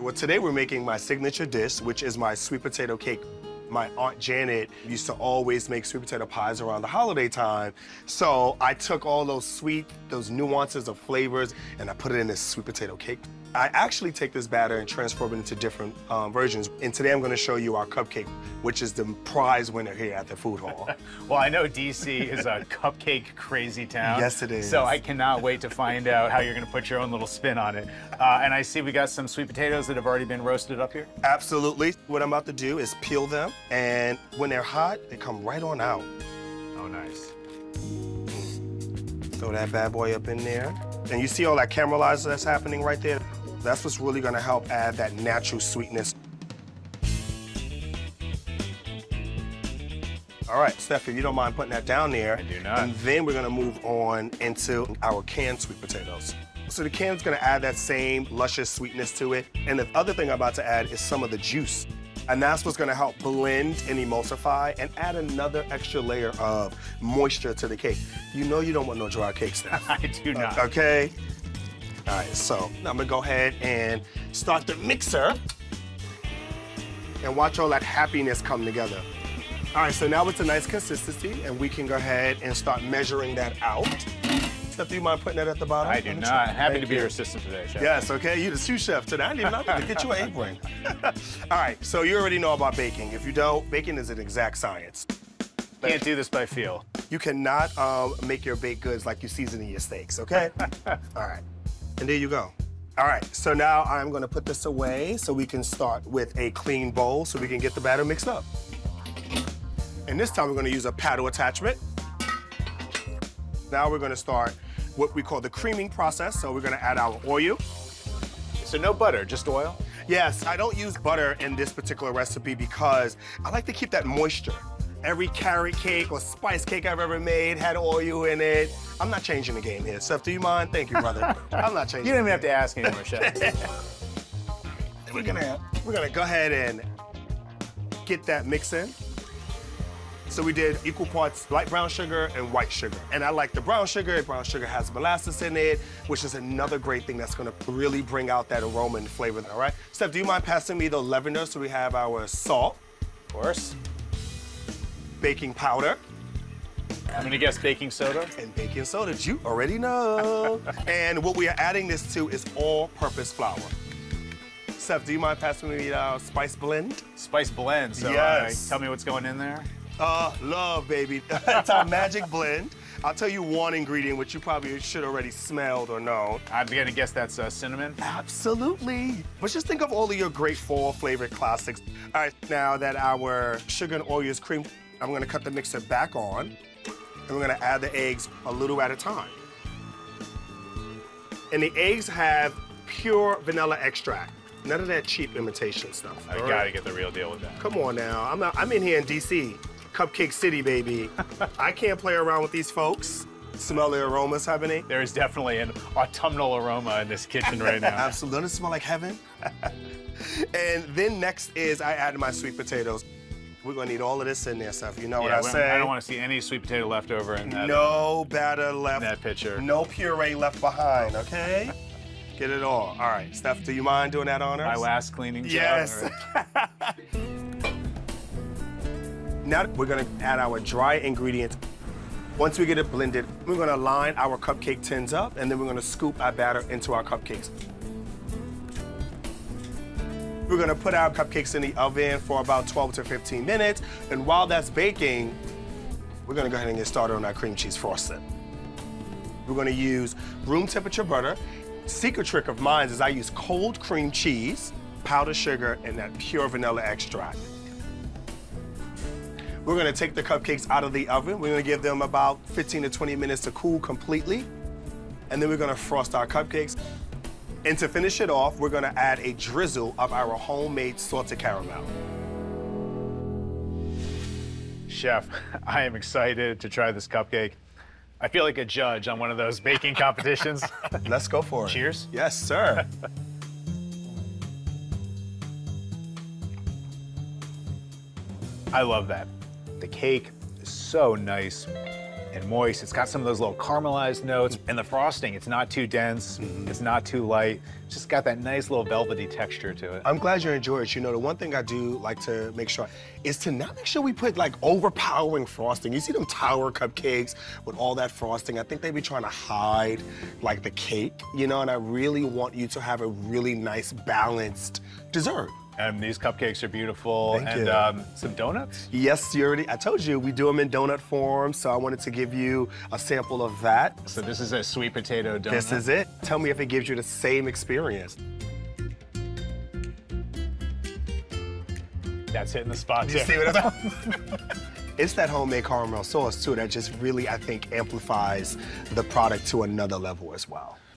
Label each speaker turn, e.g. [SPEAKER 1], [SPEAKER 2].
[SPEAKER 1] Well, today we're making my signature dish, which is my sweet potato cake. My Aunt Janet used to always make sweet potato pies around the holiday time. So I took all those nuances of flavors, and I put it in this sweet potato cake. I actually take this batter and transform it into different versions. And today I'm gonna show you our cupcake, which is the prize winner here at the food hall.
[SPEAKER 2] Well, I know DC is a cupcake crazy town.
[SPEAKER 1] Yes, it is.
[SPEAKER 2] So I cannot wait to find out how you're gonna put your own little spin on it. And I see we got some sweet potatoes that have already been roasted up here.
[SPEAKER 1] Absolutely. What I'm about to do is peel them, and when they're hot, they come right on out.
[SPEAKER 2] Oh, nice.
[SPEAKER 1] Throw that bad boy up in there. And you see all that caramelizer that's happening right there? That's what's really gonna help add that natural sweetness. All right, Steph, if you don't mind putting that down there.
[SPEAKER 2] I do not.
[SPEAKER 1] And then we're gonna move on into our canned sweet potatoes. So the can's gonna add that same luscious sweetness to it. And the other thing I'm about to add is some of the juice. And that's what's gonna help blend and emulsify and add another extra layer of moisture to the cake. You know you don't want no dry cake, Steph.
[SPEAKER 2] I do not.
[SPEAKER 1] Okay? All right, so I'm gonna go ahead and start the mixer and watch all that happiness come together. All right, so now it's a nice consistency, and we can go ahead and start measuring that out. Steph, do you mind putting that at the bottom?
[SPEAKER 2] I do not. Happy to be your assistant today, Chef.
[SPEAKER 1] Yes, okay, you're the sous chef today. I didn't even have to get you an apron. All right, so you already know about baking. If you don't, baking is an exact science.
[SPEAKER 2] Can't do this by feel.
[SPEAKER 1] You cannot make your baked goods like you seasoning your steaks, okay? All right, and there you go. All right, so now I'm gonna put this away so we can start with a clean bowl so we can get the batter mixed up. And this time we're gonna use a paddle attachment. Now we're gonna start what we call the creaming process. So we're gonna add our oil.
[SPEAKER 2] So no butter, just oil?
[SPEAKER 1] Yes, I don't use butter in this particular recipe because I like to keep that moisture. Every carrot cake or spice cake I've ever made had oil in it. I'm not changing the game here. Steph, do you mind? Thank you, brother. I'm not changing.
[SPEAKER 2] You don't even have to ask anymore, Chef.
[SPEAKER 1] We're gonna go ahead and get that mix in. So we did equal parts light brown sugar and white sugar. And I like the brown sugar. Brown sugar has molasses in it, which is another great thing that's gonna really bring out that aroma and flavor, all right? Steph, do you mind passing me the leavener so we have our salt?
[SPEAKER 2] Of course.
[SPEAKER 1] Baking powder.
[SPEAKER 2] I'm gonna guess baking soda.
[SPEAKER 1] And baking soda, you already know. And what we are adding this to is all-purpose flour. Steph, do you mind passing me the spice blend?
[SPEAKER 2] Spice blend, so
[SPEAKER 1] Yes.
[SPEAKER 2] tell me what's going in there.
[SPEAKER 1] Love, baby. It's our magic blend. I'll tell you one ingredient, which you probably should already smelled or known.
[SPEAKER 2] I'm gonna guess that's cinnamon.
[SPEAKER 1] Absolutely. But just think of all of your great fall flavored classics. All right, now that our sugar and oil is creamed, I'm gonna cut the mixer back on, and we're gonna add the eggs a little at a time. And the eggs have pure vanilla extract. None of that cheap imitation stuff.
[SPEAKER 2] I
[SPEAKER 1] all
[SPEAKER 2] gotta
[SPEAKER 1] right?
[SPEAKER 2] get the real deal with that.
[SPEAKER 1] Come on now, I'm in here in DC, Cupcake City, baby. I can't play around with these folks. Smell the aromas happening.
[SPEAKER 2] There is definitely an autumnal aroma in this kitchen right now.
[SPEAKER 1] Absolutely, doesn't it smell like heaven? And then next is I added my sweet potatoes. We're gonna need all of this in there, Steph. You know what I say?
[SPEAKER 2] I don't want to see any sweet potato left over in that.
[SPEAKER 1] No batter left.
[SPEAKER 2] In that picture.
[SPEAKER 1] No puree left behind, okay? Get it all. All right, Steph, do you mind doing that honors?
[SPEAKER 2] My last cleaning job.
[SPEAKER 1] Yes. Now we're gonna add our dry ingredients. Once we get it blended, we're gonna line our cupcake tins up, and then we're gonna scoop our batter into our cupcakes. We're gonna put our cupcakes in the oven for about 12 to 15 minutes, and while that's baking, we're gonna go ahead and get started on our cream cheese frosting. We're gonna use room temperature butter. Secret trick of mine is I use cold cream cheese, powdered sugar, and that pure vanilla extract. We're gonna take the cupcakes out of the oven. We're gonna give them about 15 to 20 minutes to cool completely. And then we're gonna frost our cupcakes. And to finish it off, we're gonna add a drizzle of our homemade salted caramel.
[SPEAKER 2] Chef, I am excited to try this cupcake. I feel like a judge on one of those baking competitions.
[SPEAKER 1] Let's go for it.
[SPEAKER 2] Cheers.
[SPEAKER 1] Yes, sir.
[SPEAKER 2] I love that. The cake is so nice and moist. It's got some of those little caramelized notes, and the frosting, it's not too dense, it's not too light. It's just got that nice little velvety texture to it.
[SPEAKER 1] I'm glad you enjoy it. You know, the one thing I do like to make sure is to not make sure we put like overpowering frosting. You see them tower cupcakes with all that frosting. I think they be trying to hide like the cake, you know, and I really want you to have a really nice balanced dessert.
[SPEAKER 2] And these cupcakes are beautiful.
[SPEAKER 1] Thank
[SPEAKER 2] and
[SPEAKER 1] you.
[SPEAKER 2] Some donuts?
[SPEAKER 1] Yes, I told you, we do them in donut form, so I wanted to give you a sample of that.
[SPEAKER 2] So this is a sweet potato donut.
[SPEAKER 1] This is it. Tell me if it gives you the same experience.
[SPEAKER 2] That's hitting the spot,
[SPEAKER 1] You
[SPEAKER 2] too.
[SPEAKER 1] see what I'm It's that homemade caramel sauce, too, that just really, I think, amplifies the product to another level as well.